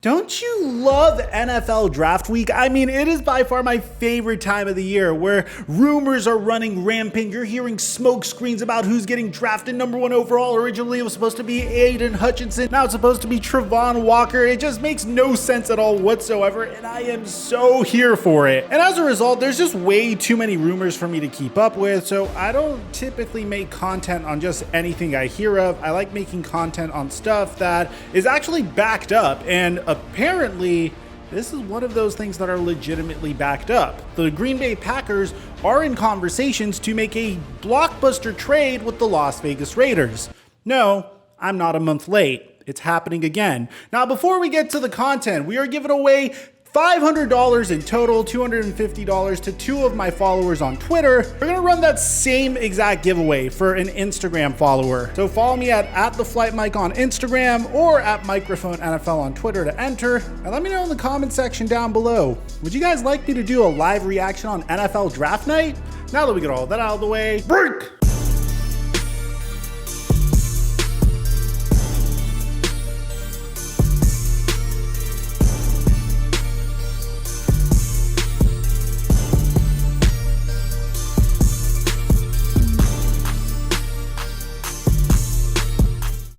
Don't you love NFL draft week? I mean, it is by far my favorite time of the year where rumors are running rampant. You're hearing smoke screens about who's getting drafted #1 overall. Originally, it was supposed to be Aiden Hutchinson. Now it's supposed to be Travon Walker. It just makes no sense at all whatsoever, and I am so here for it. And as a result, there's just way too many rumors for me to keep up with, so I don't typically make content on just anything I hear of. I like making content on stuff that is actually backed up, and apparently, this is one of those things that are legitimately backed up. The Green Bay Packers are in conversations to make a blockbuster trade with the Las Vegas Raiders. No, I'm not a month late. It's happening again. Now, before we get to the content, we are giving away $500 in total, $250 to two of my followers on Twitter. We're gonna run that same exact giveaway for an Instagram follower. So follow me at @theflightmike on Instagram or at Mikerophone NFL on Twitter to enter. And let me know in the comment section down below. Would you guys like me to do a live reaction on NFL draft night? Now that we get all that out of the way, break!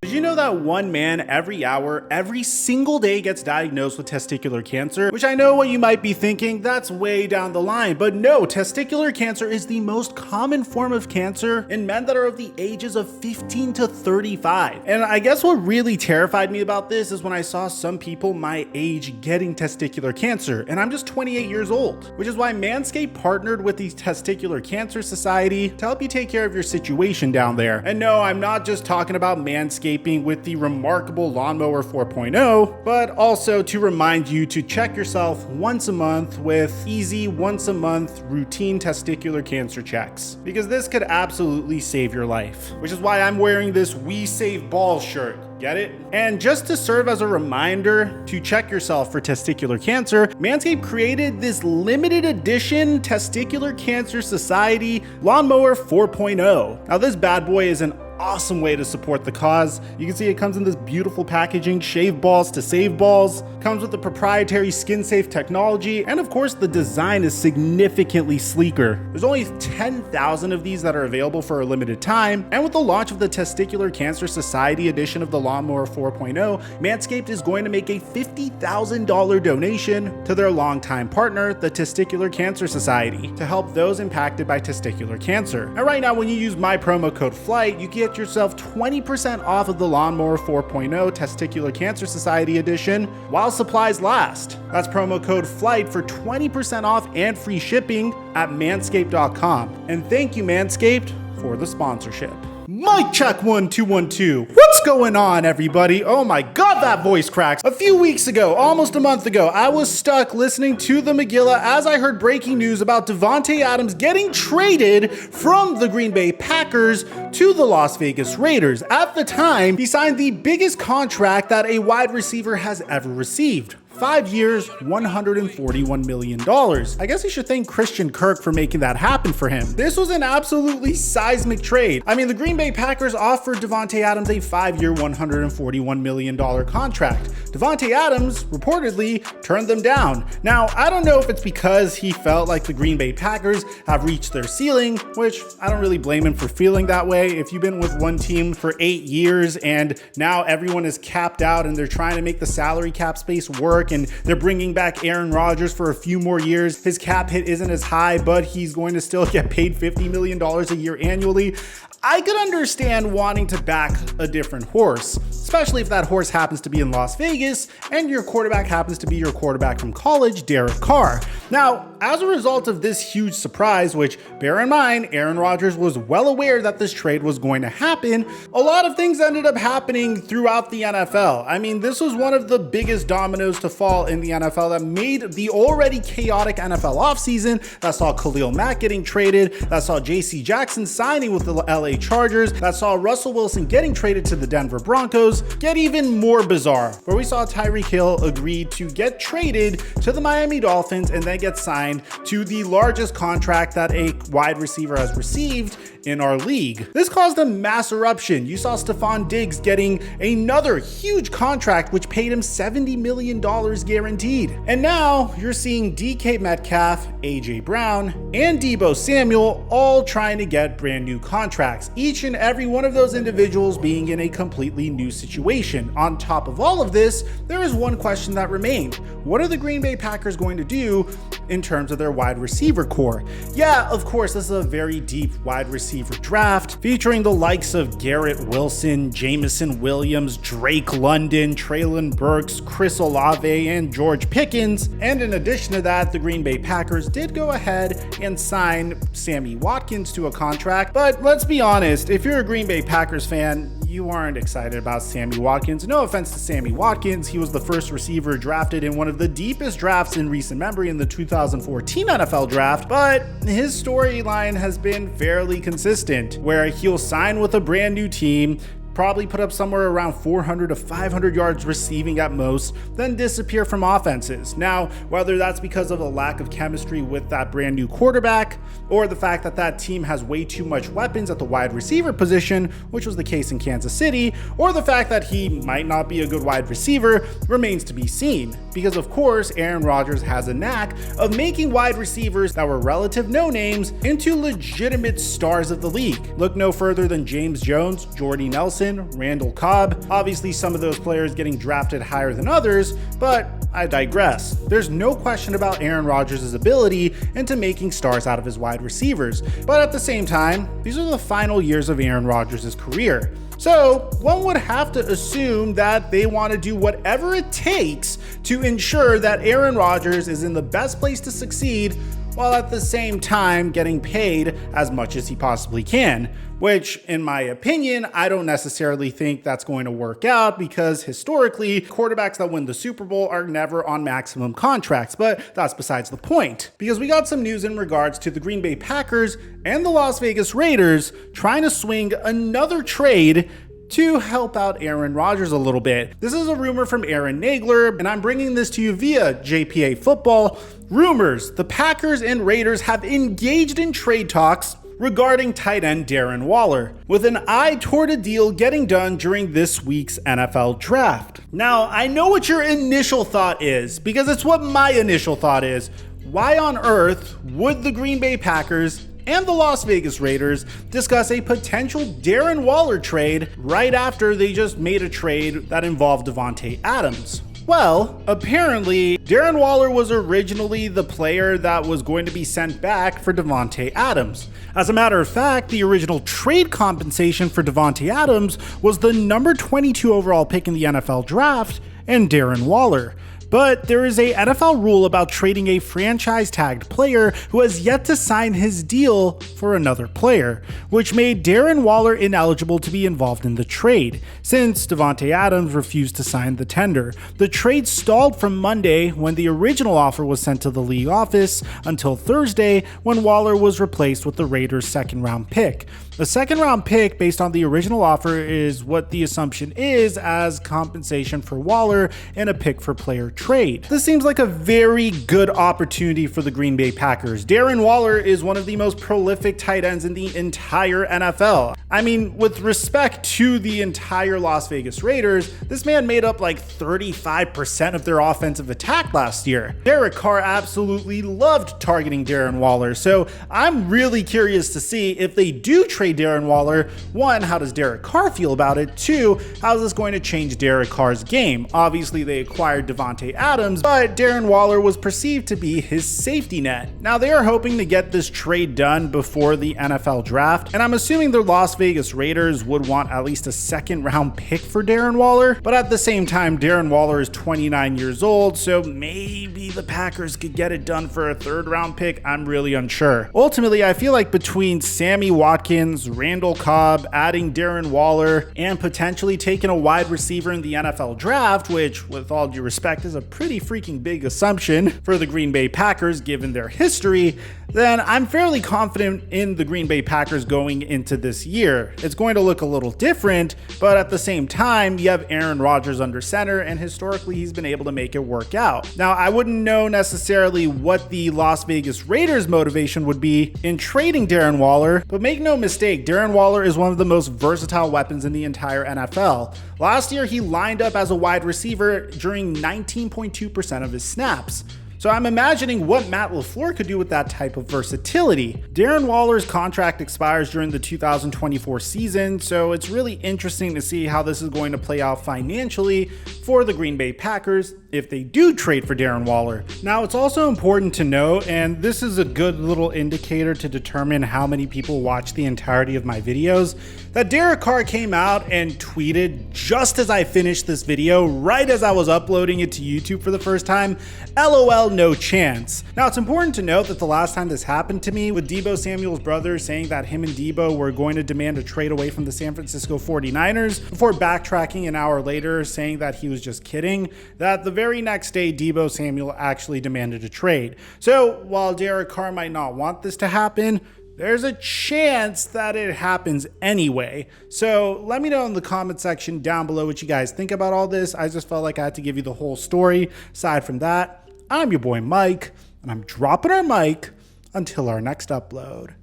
Did you know that one man every hour, every single day gets diagnosed with testicular cancer? Which I know what you might be thinking, that's way down the line, but no, testicular cancer is the most common form of cancer in men that are of the ages of 15 to 35. And I guess what really terrified me about this is when I saw some people my age getting testicular cancer, and I'm just 28 years old, which is why Manscaped partnered with the Testicular Cancer Society to help you take care of your situation down there. And no, I'm not just talking about Manscaped with the remarkable Lawnmower 4.0, but also to remind you to check yourself once a month with easy once a month routine testicular cancer checks, because this could absolutely save your life, which is why I'm wearing this We Save Balls shirt. Get it? And just to serve as a reminder to check yourself for testicular cancer, Manscaped created this limited edition Testicular Cancer Society Lawnmower 4.0. Now this bad boy is an awesome way to support the cause. You can see it comes in this beautiful packaging, shave balls to save balls, comes with the proprietary skin safe technology, and of course the design is significantly sleeker. There's only 10,000 of these that are available for a limited time, and with the launch of the Testicular Cancer Society edition of the Lawnmower 4.0, Manscaped is going to make a $50,000 donation to their longtime partner, the Testicular Cancer Society, to help those impacted by testicular cancer. And right now, when you use my promo code FLIGHT, you get yourself 20% off of the Lawnmower 4.0 Testicular Cancer Society edition while supplies last. That's promo code FLIGHT for 20% off and free shipping at manscaped.com. And thank you, Manscaped, for the sponsorship. Mic check 1 2 1 2. What's going on, everybody? Oh my god, that voice cracks. A few weeks ago, almost a month ago, I was stuck listening to the Megillah as I heard breaking news about Davante Adams getting traded from the Green Bay Packers to the Las Vegas Raiders. At the time, he signed the biggest contract that a wide receiver has ever received. 5 years, $141 million. I guess you should thank Christian Kirk for making that happen for him. This was an absolutely seismic trade. I mean, the Green Bay Packers offered Davante Adams a 5-year, $141 million contract. Davante Adams reportedly turned them down. Now, I don't know if it's because he felt like the Green Bay Packers have reached their ceiling, which I don't really blame him for feeling that way. If you've been with one team for 8 years and now everyone is capped out and they're trying to make the salary cap space work, and they're bringing back Aaron Rodgers for a few more years. His cap hit isn't as high, but he's going to still get paid $50 million a year annually. I could understand wanting to back a different horse, especially if that horse happens to be in Las Vegas and your quarterback happens to be your quarterback from college, Derek Carr. Now, as a result of this huge surprise, which bear in mind, Aaron Rodgers was well aware that this trade was going to happen, a lot of things ended up happening throughout the NFL. I mean, this was one of the biggest dominoes to fall in the NFL that made the already chaotic NFL offseason, that saw Khalil Mack getting traded, that saw JC Jackson signing with the LA LA Chargers that saw Russell Wilson getting traded to the Denver Broncos get even more bizarre, where we saw Tyreek Hill agree to get traded to the Miami Dolphins and then get signed to the largest contract that a wide receiver has received in our league. This caused a mass eruption. You saw Stephon Diggs getting another huge contract which paid him $70 million guaranteed. And now you're seeing DK Metcalf, AJ Brown, and Deebo Samuel all trying to get brand new contracts, each and every one of those individuals being in a completely new situation. On top of all of this, there is one question that remained. What are the Green Bay Packers going to do in terms of their wide receiver core? Yeah, of course, this is a very deep wide receiver draft featuring the likes of Garrett Wilson, Jamison Williams, Drake London, Treylon Burks, Chris Olave, and George Pickens. And in addition to that, the Green Bay Packers did go ahead and sign Sammy Watkins to a contract. But let's be honest, if you're a Green Bay Packers fan, you aren't excited about Sammy Watkins. No offense to Sammy Watkins, he was the first receiver drafted in one of the deepest drafts in recent memory in the 2014 NFL draft, but his storyline has been fairly consistent, where he'll sign with a brand new team, probably put up somewhere around 400 to 500 yards receiving at most, then disappear from offenses. Now, whether that's because of a lack of chemistry with that brand new quarterback, or the fact that that team has way too much weapons at the wide receiver position, which was the case in Kansas City, or the fact that he might not be a good wide receiver, remains to be seen. Because of course, Aaron Rodgers has a knack of making wide receivers that were relative no-names into legitimate stars of the league. Look no further than James Jones, Jordy Nelson, Randall Cobb. Obviously, some of those players getting drafted higher than others, but I digress. There's no question about Aaron Rodgers' ability into making stars out of his wide receivers, but at the same time, these are the final years of Aaron Rodgers' career. So one would have to assume that they want to do whatever it takes to ensure that Aaron Rodgers is in the best place to succeed, while at the same time getting paid as much as he possibly can. Which, in my opinion, I don't necessarily think that's going to work out, because historically, quarterbacks that win the Super Bowl are never on maximum contracts, but that's besides the point. Because we got some news in regards to the Green Bay Packers and the Las Vegas Raiders trying to swing another trade to help out Aaron Rodgers a little bit. This is a rumor from Aaron Nagler, and I'm bringing this to you via JPA Football. Rumors: the Packers and Raiders have engaged in trade talks regarding tight end Darren Waller, with an eye toward a deal getting done during this week's NFL draft. Now, I know what your initial thought is, because it's what my initial thought is. Why on earth would the Green Bay Packers and the Las Vegas Raiders discuss a potential Darren Waller trade right after they just made a trade that involved Davante Adams? Well, apparently, Darren Waller was originally the player that was going to be sent back for Davante Adams. As a matter of fact, the original trade compensation for Davante Adams was the number 22 overall pick in the NFL draft and Darren Waller. But there is a NFL rule about trading a franchise-tagged player who has yet to sign his deal for another player, which made Darren Waller ineligible to be involved in the trade, since Davante Adams refused to sign the tender. The trade stalled from Monday, when the original offer was sent to the league office, until Thursday, when Waller was replaced with the Raiders' second-round pick. The second-round pick, based on the original offer, is what the assumption is as compensation for Waller and a pick for player trade. This seems like a very good opportunity for the Green Bay Packers. Darren Waller is one of the most prolific tight ends in the entire NFL. I mean, with respect to the entire Las Vegas Raiders, this man made up like 35% of their offensive attack last year. Derek Carr absolutely loved targeting Darren Waller, so I'm really curious to see if they do trade Darren Waller. One, how does Derek Carr feel about it? Two, how is this going to change Derek Carr's game? Obviously, they acquired Davante Adams, but Darren Waller was perceived to be his safety net. Now, they are hoping to get this trade done before the NFL draft, and I'm assuming the Las Vegas Raiders would want at least a second-round pick for Darren Waller, but at the same time, Darren Waller is 29 years old, so maybe the Packers could get it done for a third-round pick. I'm really unsure. Ultimately, I feel like between Sammy Watkins, Williams, Randall Cobb, adding Darren Waller, and potentially taking a wide receiver in the NFL draft, which, with all due respect, is a pretty freaking big assumption for the Green Bay Packers given their history, then I'm fairly confident in the Green Bay Packers going into this year. It's going to look a little different, but at the same time, you have Aaron Rodgers under center, and historically he's been able to make it work out. Now, I wouldn't know necessarily what the Las Vegas Raiders' motivation would be in trading Darren Waller, but make no mistake, Darren Waller is one of the most versatile weapons in the entire NFL. Last year, he lined up as a wide receiver during 19.2% of his snaps. So I'm imagining what Matt LaFleur could do with that type of versatility. Darren Waller's contract expires during the 2024 season, so it's really interesting to see how this is going to play out financially for the Green Bay Packers if they do trade for Darren Waller. Now, it's also important to note, and this is a good little indicator to determine how many people watch the entirety of my videos, that Derek Carr came out and tweeted just as I finished this video, right as I was uploading it to YouTube for the first time, LOL, no chance. Now, it's important to note that the last time this happened to me with Deebo Samuel's brother saying that him and Deebo were going to demand a trade away from the San Francisco 49ers before backtracking an hour later saying that he was just kidding, that the very next day Deebo Samuel actually demanded a trade. So while Derek Carr might not want this to happen, there's a chance that it happens anyway. So let me know in the comment section down below what you guys think about all this. I just felt like I had to give you the whole story. Aside from that, I'm your boy Mike, and I'm dropping our mic until our next upload.